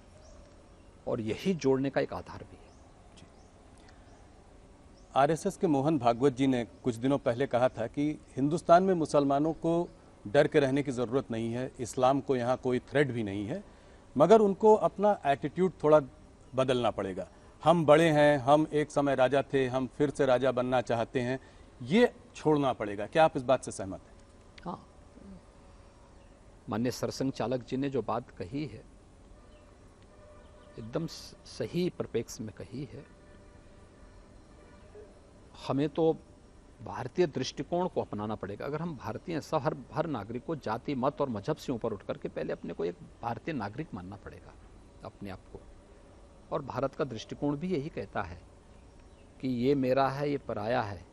और यही जोड़ने का एक आधार भी है। आरएसएस के मोहन भागवत जी ने कुछ दिनों पहले कहा था कि हिंदुस्तान में मुसलमानों को डर के रहने की ज़रूरत नहीं है, इस्लाम को यहाँ कोई थ्रेट भी नहीं है, मगर उनको अपना एटीट्यूड थोड़ा बदलना पड़ेगा। हम बड़े हैं, हम एक समय राजा थे, हम फिर से राजा बनना चाहते हैं, ये छोड़ना पड़ेगा। क्या आप इस बात से सहमत हैं? हाँ, माननीय सरसंघ चालक जी ने जो बात कही है एकदम सही परिप्रेक्ष्य में कही है। हमें तो भारतीय दृष्टिकोण को अपनाना पड़ेगा। अगर हम भारतीय सब हर नागरिक को जाति मत और मजहब से ऊपर उठ करके पहले अपने को एक भारतीय नागरिक मानना पड़ेगा अपने आप को। और भारत का दृष्टिकोण भी यही कहता है कि ये मेरा है, ये पराया है।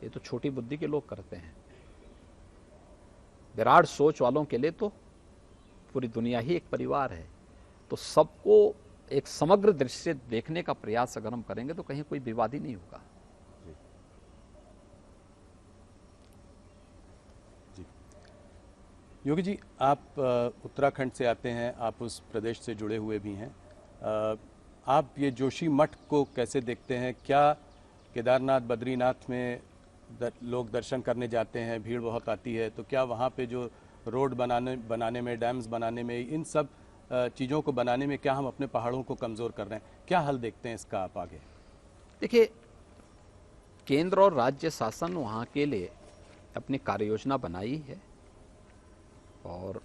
ये तो छोटी बुद्धि के लोग करते हैं। विराट सोच वालों के लिए तो पूरी दुनिया ही एक परिवार है। तो सबको एक समग्र दृष्टि से देखने का प्रयास अगर हम करेंगे तो कहीं कोई विवाद ही नहीं होगा। योगी जी, आप उत्तराखंड से आते हैं, आप उस प्रदेश से जुड़े हुए भी हैं। आप ये जोशी मठ को कैसे देखते हैं? क्या केदारनाथ बद्रीनाथ में लोग दर्शन करने जाते हैं, भीड़ बहुत आती है, तो क्या वहाँ पे जो रोड बनाने में, डैम्स बनाने में, इन सब चीज़ों को बनाने में क्या हम अपने पहाड़ों को कमज़ोर कर रहे हैं? क्या हल देखते हैं इसका आप आगे? देखिए, केंद्र और राज्य शासन वहाँ के लिए अपनी कार्य योजना बनाई है और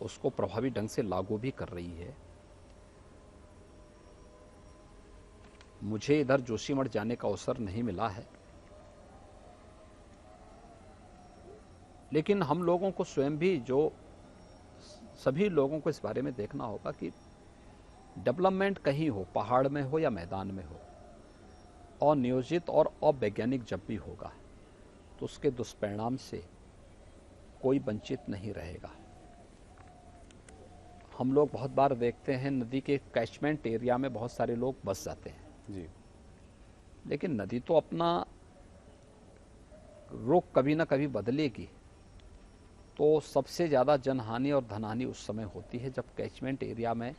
उसको प्रभावी ढंग से लागू भी कर रही है। मुझे इधर जोशीमठ जाने का अवसर नहीं मिला है, लेकिन हम लोगों को स्वयं भी, जो सभी लोगों को इस बारे में देखना होगा कि डेवलपमेंट कहीं हो, पहाड़ में हो या मैदान में हो, अनियोजित और अवैज्ञानिक जब भी होगा तो उसके दुष्परिणाम से कोई वंचित नहीं रहेगा। हम लोग बहुत बार देखते हैं नदी के कैचमेंट एरिया में बहुत सारे लोग बस जाते हैं जी, लेकिन नदी तो अपना रुख कभी ना कभी बदलेगी। तो सबसे ज़्यादा जनहानि और धनहानि उस समय होती है जब कैचमेंट एरिया में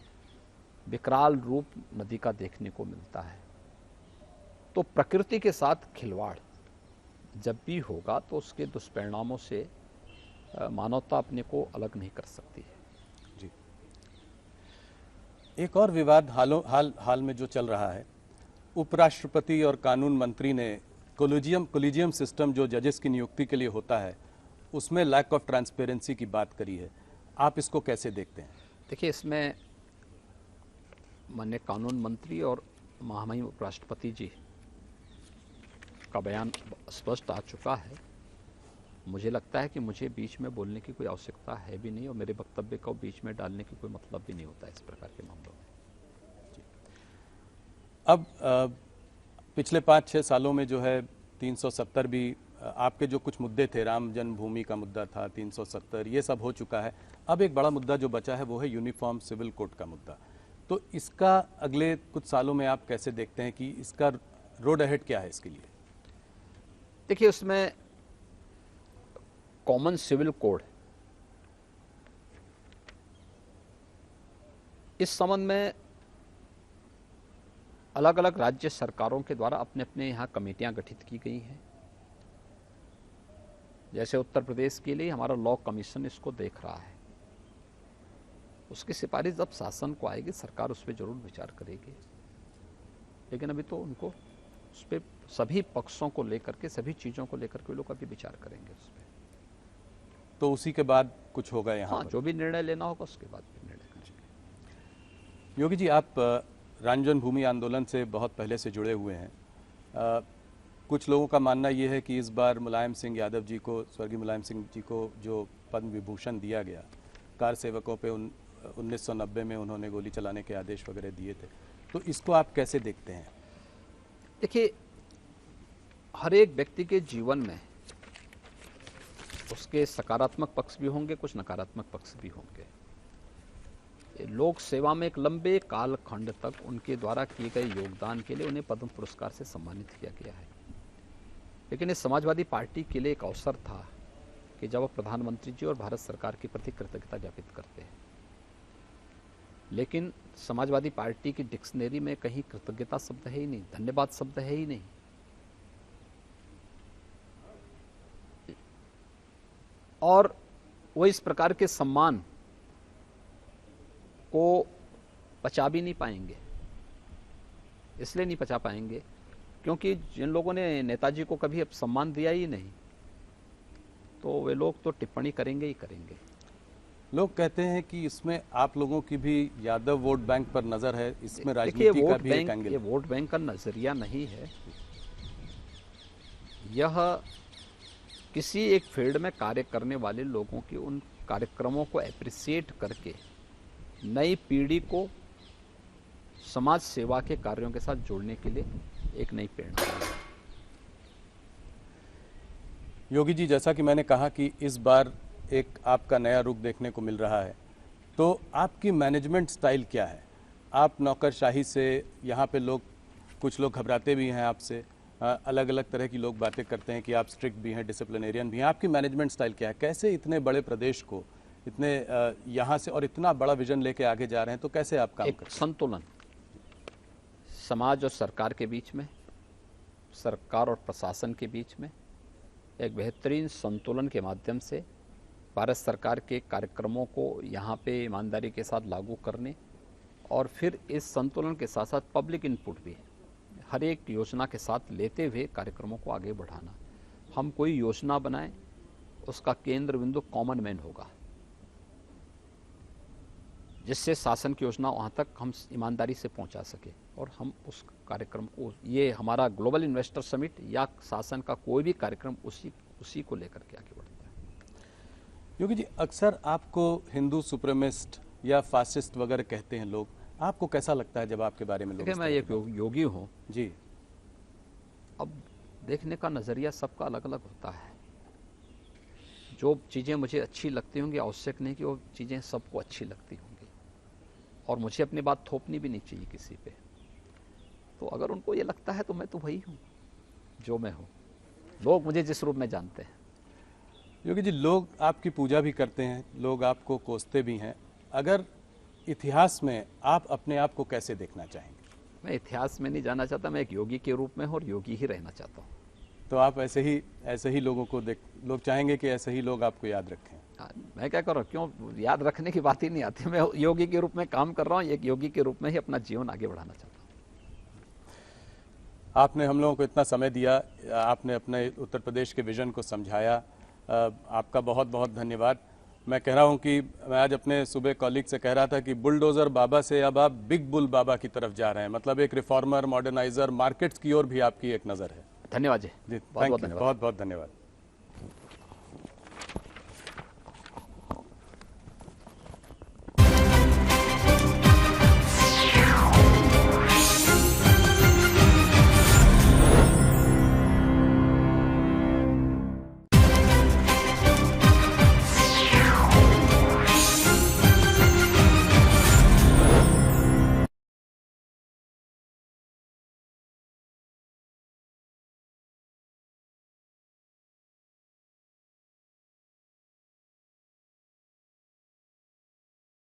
विकराल रूप नदी का देखने को मिलता है। तो प्रकृति के साथ खिलवाड़ जब भी होगा तो उसके दुष्परिणामों से मानवता अपने को अलग नहीं कर सकती है। जी। एक और विवाद हाल में जो चल रहा है, उपराष्ट्रपति और कानून मंत्री ने कोलिजियम सिस्टम जो जजेस की नियुक्ति के लिए होता है उसमें लैक ऑफ ट्रांसपेरेंसी की बात करी है। आप इसको कैसे देखते हैं? देखिए, इसमें माननीय कानून मंत्री और महामहिम उपराष्ट्रपति जी का बयान स्पष्ट आ चुका है। मुझे लगता है कि मुझे बीच में बोलने की कोई आवश्यकता है भी नहीं और मेरे वक्तव्य को बीच में डालने की कोई मतलब भी नहीं होता इस प्रकार के मामलों में। अब पिछले 5-6 सालों में जो है 370 भी, आपके जो कुछ मुद्दे थे, राम जन्मभूमि का मुद्दा था, 370, ये सब हो चुका है। अब एक बड़ा मुद्दा जो बचा है वो है यूनिफॉर्म सिविल कोड का मुद्दा। तो इसका अगले कुछ सालों में आप कैसे देखते हैं कि इसका रोड अहेड क्या है इसके लिए? देखिए, उसमें कॉमन सिविल कोड, इस संबंध में अलग अलग राज्य सरकारों के द्वारा अपने अपने यहाँ कमेटियां गठित की गई हैं। जैसे उत्तर प्रदेश के लिए हमारा लॉ कमीशन इसको देख रहा है। उसकी सिफारिश जब शासन को आएगी सरकार उस पर जरूर विचार करेगी, लेकिन अभी तो उनको उस पर सभी पक्षों को लेकर के, सभी चीज़ों को लेकर के लोग अभी विचार करेंगे उस पर। तो उसी के बाद कुछ होगा यहाँ? हाँ, जो भी निर्णय लेना होगा उसके बाद भी निर्णय करेंगे। योगी जी, आप राम जन्मभूमि आंदोलन से बहुत पहले से जुड़े हुए हैं। कुछ लोगों का मानना ये है कि इस बार मुलायम सिंह यादव जी को, स्वर्गीय मुलायम सिंह जी को जो पद्म विभूषण दिया गया, कार सेवकों पे 1990 में उन्होंने गोली चलाने के आदेश वगैरह दिए थे, तो इसको आप कैसे देखते हैं? देखिए, हर एक व्यक्ति के जीवन में उसके सकारात्मक पक्ष भी होंगे, कुछ नकारात्मक पक्ष भी होंगे। लोक सेवा में एक लंबे कालखंड तक उनके द्वारा किए गए योगदान के लिए उन्हें पद्म पुरस्कार से सम्मानित किया गया है। लेकिन इस समाजवादी पार्टी के लिए एक अवसर था कि जब वह प्रधानमंत्री जी और भारत सरकार के प्रति कृतज्ञता ज्ञापित करते हैं, लेकिन समाजवादी पार्टी की डिक्शनरी में कहीं कृतज्ञता शब्द है ही नहीं, धन्यवाद शब्द है ही नहीं। और वो इस प्रकार के सम्मान को पचा भी नहीं पाएंगे। इसलिए नहीं पचा पाएंगे क्योंकि जिन लोगों ने नेताजी को कभी अब सम्मान दिया ही नहीं, तो वे लोग तो टिप्पणी करेंगे ही करेंगे। लोग कहते हैं कि इसमें आप लोगों की भी यादव वोट बैंक पर नजर है, इसमें राजनीति का भी एक एंगल। ये वोट बैंक का नजरिया नहीं है। यह किसी एक फील्ड में कार्य करने वाले लोगों की उन कार्यक्रमों को एप्रिसिएट करके नई पीढ़ी को समाज सेवा के कार्यों के साथ जोड़ने के लिए एक नई प्रेरणा है। योगी जी, जैसा कि मैंने कहा कि इस बार एक आपका नया रुख देखने को मिल रहा है, तो आपकी मैनेजमेंट स्टाइल क्या है? आप नौकरशाही से, यहाँ पे कुछ लोग घबराते भी हैं आपसे, अलग अलग तरह की लोग बातें करते हैं कि आप स्ट्रिक्ट भी हैं, डिसिप्लिनेरियन भी हैं। आपकी मैनेजमेंट स्टाइल क्या है? कैसे इतने बड़े प्रदेश को इतने यहाँ से और इतना बड़ा विजन लेके आगे जा रहे हैं, तो कैसे आप काम करते हैं? संतुलन समाज और सरकार के बीच में, सरकार और प्रशासन के बीच में एक बेहतरीन संतुलन के माध्यम से भारत सरकार के कार्यक्रमों को यहाँ पे ईमानदारी के साथ लागू करने, और फिर इस संतुलन के साथ साथ पब्लिक इनपुट भी हर एक योजना के साथ लेते हुए कार्यक्रमों को आगे बढ़ाना। हम कोई योजना बनाएं, उसका केंद्र बिंदु कॉमन मैन होगा, जिससे शासन की योजना वहाँ तक हम ईमानदारी से पहुँचा सके, और हम उस कार्यक्रम को, ये हमारा ग्लोबल इन्वेस्टर समिट या शासन का कोई भी कार्यक्रम उसी को लेकर के आगे बढ़ता है। योगी जी, अक्सर आपको हिंदू सुप्रीमिस्ट या फासिस्ट वगैरह कहते हैं लोग, आपको कैसा लगता है जब आपके बारे में लोग? देखिए, मैं एक योगी हूँ जी। अब देखने का नज़रिया सबका अलग अलग होता है। जो चीज़ें मुझे अच्छी लगती होंगी, आवश्यक नहीं कि वो चीज़ें सबको अच्छी लगती होंगी, और मुझे अपनी बात थोपनी भी नहीं चाहिए किसी पे। तो अगर उनको ये लगता है तो मैं तो वही हूँ जो मैं हूँ, लोग मुझे जिस रूप में जानते हैं। योगी जी, लोग आपकी पूजा भी करते हैं, लोग आपको कोसते भी हैं। अगर इतिहास में आप अपने आप को कैसे देखना चाहेंगे? मैं इतिहास में नहीं जाना चाहता, मैं एक योगी के रूप में हूँ और योगी ही रहना चाहता हूँ। तो आप ऐसे ही लोगों को लोग चाहेंगे कि ऐसे ही लोग आपको याद रखें? मैं क्या कर रहा हूँ, क्यों याद रखने की बात ही नहीं आती। मैं योगी के रूप में काम कर रहा हूँ, एक योगी के रूप में ही अपना जीवन आगे बढ़ाना चाहता हूँ। आपने हम लोगों को इतना समय दिया, आपने अपने उत्तर प्रदेश के विजन को समझाया, आपका बहुत बहुत धन्यवाद। मैं कह रहा हूं कि मैं आज अपने सुबह कॉलीग से कह रहा था कि बुलडोज़र बाबा से अब आप बिग बुल बाबा की तरफ जा रहे हैं, मतलब एक रिफॉर्मर, मॉडर्नाइजर, मार्केट्स की ओर भी आपकी एक नज़र है। धन्यवाद जी, बहुत बहुत धन्यवाद।